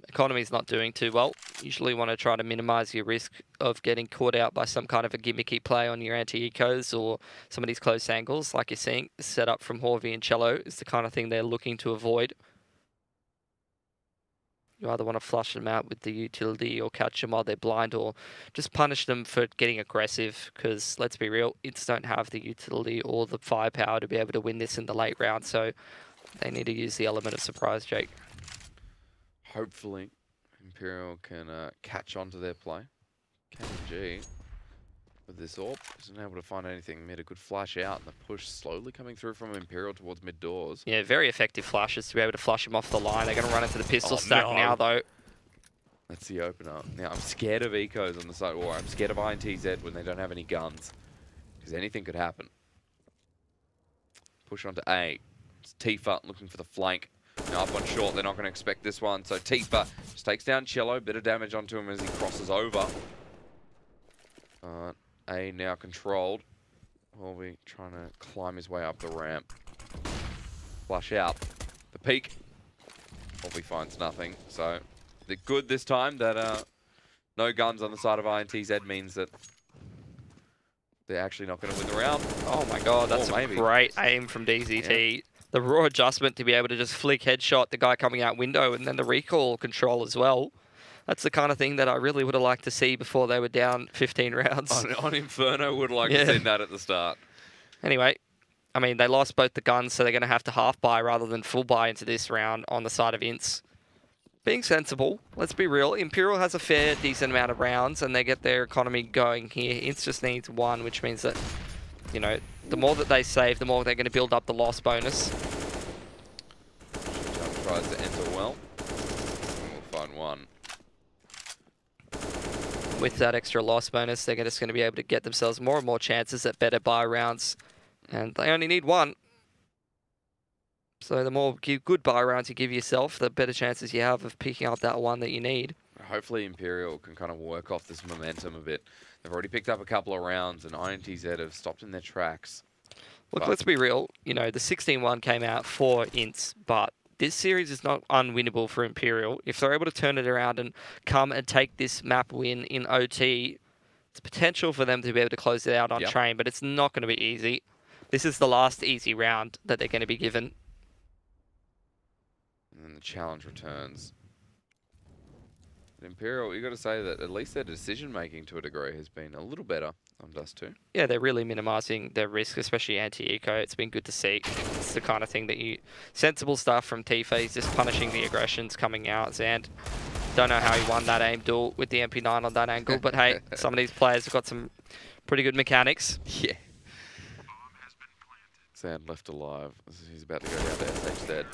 economy's not doing too well. Usually want to try to minimize your risk of getting caught out by some kind of a gimmicky play on your anti-ecos or some of these close angles. Like you're seeing, the setup from Horvy and Cello is the kind of thing they're looking to avoid. You either want to flush them out with the utility or catch them while they're blind or just punish them for getting aggressive because, let's be real, INTZ don't have the utility or the firepower to be able to win this in the late round, so they need to use the element of surprise, Jake. Hopefully, Imperial can catch on to their play. KNG, with this AWP, isn't able to find anything mid. A good flash out and the push slowly coming through from Imperial towards mid doors. Yeah, very effective flashes to be able to flush him off the line. They're going to run into the pistol stack now, though. That's the opener. Now, I'm scared of Ecos on the side, or I'm scared of INTZ when they don't have any guns, because anything could happen. Push onto A. It's Tifa looking for the flank. Now up on short, they're not going to expect this one, so Tifa just takes down Cello, bit of damage onto him as he crosses over. A now controlled. Holby trying to climb his way up the ramp. Flush out. The peak. Holby finds nothing, so they're good this time that no guns on the side of INTZ means that they're actually not going to win the round. Oh my god, that's a great aim from DZT. Yeah. The raw adjustment to be able to just flick headshot the guy coming out window, and then the recoil control as well. That's the kind of thing that I really would have liked to see before they were down 15 rounds. On Inferno, would like to see that at the start. Anyway, I mean, they lost both the guns, so they're going to have to half buy rather than full buy into this round on the side of INTZ. Being sensible, let's be real. Imperial has a fair, decent amount of rounds, and they get their economy going here. INTZ just needs one, which means that, you know, the more that they save, the more they're going to build up the loss bonus. Tries to enter well. We'll find one. With that extra loss bonus, they're just going to be able to get themselves more and more chances at better buy rounds. And they only need one. So the more good buy rounds you give yourself, the better chances you have of picking up that one that you need. Hopefully Imperial can kind of work off this momentum a bit. They've already picked up a couple of rounds, and INTZ have stopped in their tracks. Look, let's be real. You know, the 16-1 came out for INTZ, but this series is not unwinnable for Imperial. If they're able to turn it around and come and take this map win in OT, it's potential for them to be able to close it out on train, but it's not going to be easy. This is the last easy round that they're going to be given. And then the challenge returns. At Imperial, you got to say that at least their decision-making to a degree has been a little better on Dust 2. Yeah, they're really minimising their risk, especially anti-eco. It's been good to see. It's the kind of thing that you... Sensible stuff from Tifa. He's just punishing the aggressions coming out. Zand, don't know how he won that aim duel with the MP9 on that angle, but hey, some of these players have got some pretty good mechanics. Yeah. Zand left alive. He's about to go down to SHZ.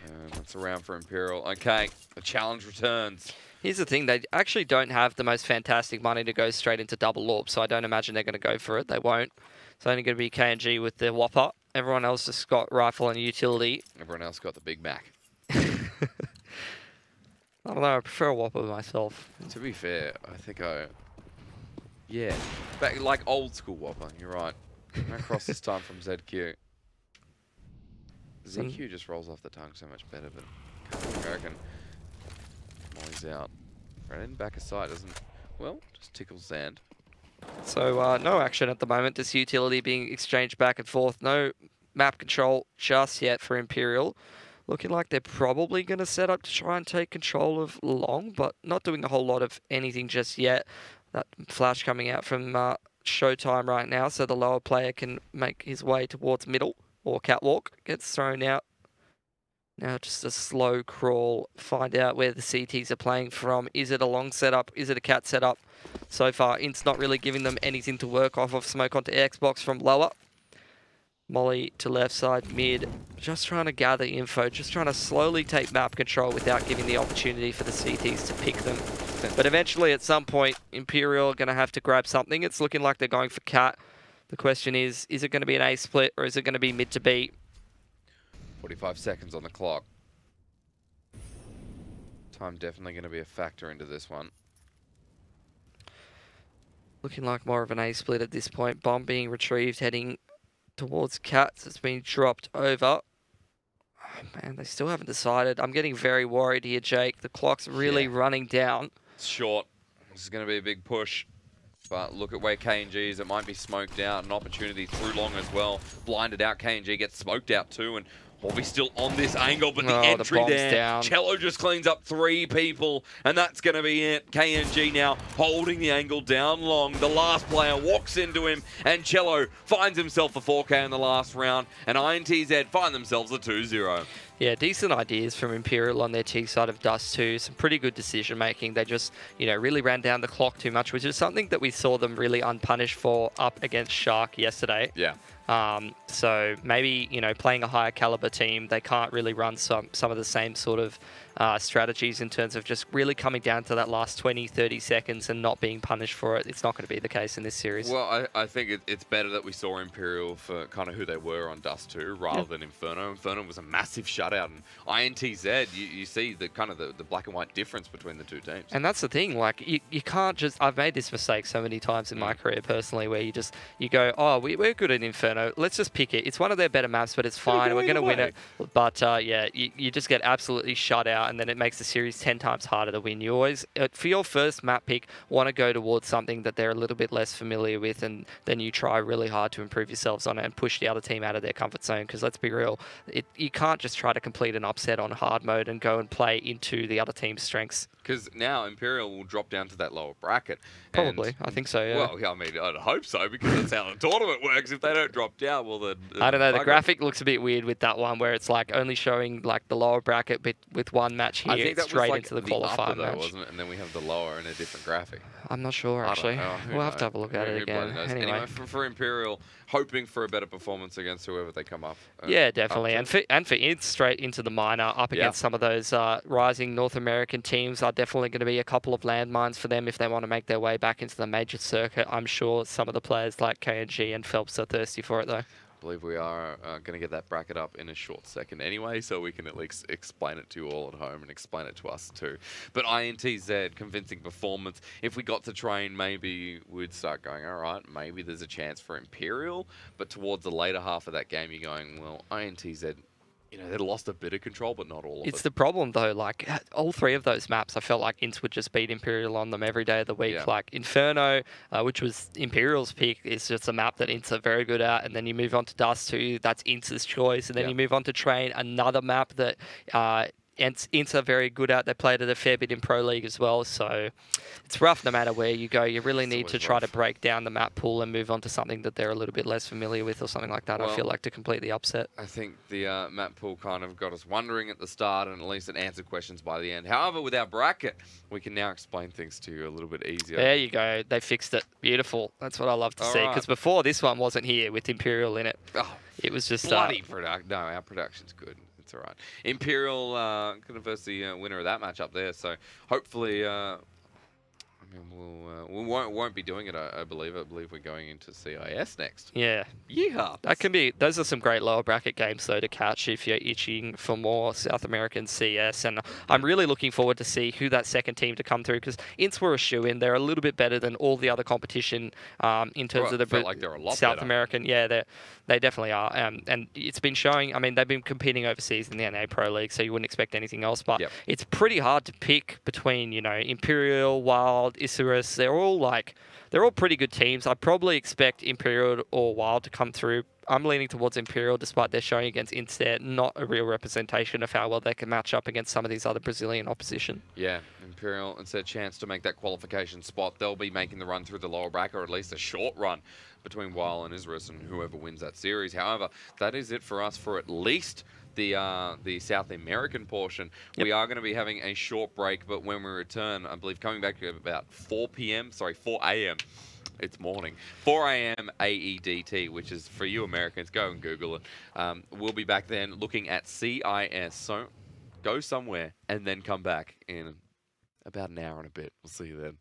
And that's a round for Imperial. Okay, the challenge returns. Here's the thing, they actually don't have the most fantastic money to go straight into double AWP, so I don't imagine they're going to go for it. They won't. It's only going to be KNG with the Whopper. Everyone else just got rifle and utility. Everyone else got the Big Mac. I don't know, I prefer a Whopper myself. To be fair, I think yeah, back like old school Whopper, you're right. No cross this time from ZQ. ZQ just rolls off the tongue so much better, but Captain American molly's out. Right in back of sight doesn't, well, just tickles Zand. So no action at the moment, just utility being exchanged back and forth. No map control just yet for Imperial. Looking like they're probably going to set up to try and take control of Long, but not doing a whole lot of anything just yet. That flash coming out from Showtime right now, so the lower player can make his way towards middle. Or catwalk, gets thrown out. Now just a slow crawl, find out where the CTs are playing from. Is it a long setup? Is it a cat setup? So far, INTZ not really giving them anything to work off of. Smoke onto Xbox from lower. Molly to left side, mid. Just trying to gather info, just trying to slowly take map control without giving the opportunity for the CTs to pick them. But eventually, at some point, Imperial are going to have to grab something. It's looking like they're going for cat. The question is it going to be an A split or is it going to be mid to B? 45 seconds on the clock. Time definitely going to be a factor into this one. Looking like more of an A split at this point. Bomb being retrieved, heading towards Cats. It's been dropped over. Oh, man, they still haven't decided. I'm getting very worried here, Jake. The clock's really running down. It's short. This is going to be a big push. But look at where KNG is. It might be smoked out. An opportunity through Long as well. Blinded out. KNG gets smoked out too. And Holby still on this angle, but the entry there. Down. Cello just cleans up 3 people. And that's going to be it. KNG now holding the angle down Long. The last player walks into him. And Cello finds himself a 4K in the last round. And INTZ find themselves a 2-0. Yeah, decent ideas from Imperial on their T side of Dust 2. Some pretty good decision making. They just, you know, really ran down the clock too much, which is something that we saw them really unpunished for up against Shark yesterday. Yeah. So maybe, you know, playing a higher caliber team, they can't really run some of the same sort of strategies in terms of just really coming down to that last 20, 30 seconds and not being punished for it. It's not going to be the case in this series. Well, I think it's better that we saw Imperial for kind of who they were on Dust 2 rather than Inferno. Inferno was a massive shutout, and INTZ, you see the kind of the black and white difference between the two teams. And that's the thing, like, you can't just... I've made this mistake so many times in my career personally, where you go, oh, we're good at Inferno, let's just pick it. It's one of their better maps, but it's fine, we're going to win it. But yeah, you just get absolutely shut out, and then it makes the series 10 times harder to win. You always, for your first map pick, want to go towards something that they're a little bit less familiar with, and then you try really hard to improve yourselves on it and push the other team out of their comfort zone. Because let's be real, you can't just try to complete an upset on hard mode and go and play into the other team's strengths. Because now Imperial will drop down to that lower bracket. Probably, I think so, yeah. Well, yeah, I mean, I'd hope so, because that's how the tournament works. If they don't drop down, well, then... I don't know, the graphic looks a bit weird with that one, where it's like only showing like the lower bracket bit with one match here, I think that straight was like into the qualifier though, match. wasn't it? And then we have the lower in a different graphic. I'm not sure, actually. We'll have to have a look at it again. Anyway, for Imperial, hoping for a better performance against whoever they come up. Yeah, definitely. And for INTZ, straight into the minor, up against some of those rising North American teams, are definitely going to be a couple of landmines for them if they want to make their way back into the major circuit. I'm sure some of the players like KNG and Phelps are thirsty for it, though. I believe we are going to get that bracket up in a short second anyway, so we can at least explain it to you all at home and explain it to us too. But INTZ, convincing performance. If we got to train, maybe we'd start going, all right, maybe there's a chance for Imperial. But towards the later half of that game, you're going, well, INTZ, you know, they lost a bit of control, but not all of it. It's the problem, though. Like, all three of those maps, I felt like INTZ would just beat Imperial on them every day of the week. Yeah. Like, Inferno, which was Imperial's pick, is just a map that INTZ are very good at. And then you move on to Dust 2, that's INTZ's choice. And then you move on to Train, another map that INTZ are very good at. They played it a fair bit in Pro League as well. So it's rough no matter where you go. You really need to try to break down the map pool and move on to something that they're a little bit less familiar with or something like that, well, I feel like, to complete the upset. I think the map pool kind of got us wondering at the start, and at least it answered questions by the end. However, with our bracket, we can now explain things to you a little bit easier. There you go. They fixed it. Beautiful. That's what I love to see. Because before, this one wasn't here with Imperial in it. Oh, it was just... bloody product. No, our production's good. It's all right. Imperial going to versus the winner of that match up there. So hopefully, I mean, we won't be doing it. I believe. I believe we're going into CIS next. Yeah. Yeehaw. That can be. Those are some great lower bracket games though to catch if you're itching for more South American CS. And I'm really looking forward to see who that second team to come through, because INTZ were a shoe-in. They're a little bit better than all the other competition in terms of the South American. Yeah, they definitely are. And it's been showing. I mean, they've been competing overseas in the NA Pro League, so you wouldn't expect anything else. But it's pretty hard to pick between, you know, Imperial, Wild, Isurus. They're all pretty good teams. I probably expect Imperial or Wild to come through. I'm leaning towards Imperial, despite their showing against INTZ, not a real representation of how well they can match up against some of these other Brazilian opposition. Yeah, Imperial, it's their chance to make that qualification spot. They'll be making the run through the lower bracket, or at least a short run between Wild and Isurus and whoever wins that series. However, that is it for us for at least the South American portion. We are going to be having a short break, but when we return, I believe coming back at about 4 a.m. It's morning. 4 a.m. AEDT, which is for you Americans. Go and Google it. We'll be back then looking at CIS. So go somewhere and then come back in about an hour and a bit. We'll see you then.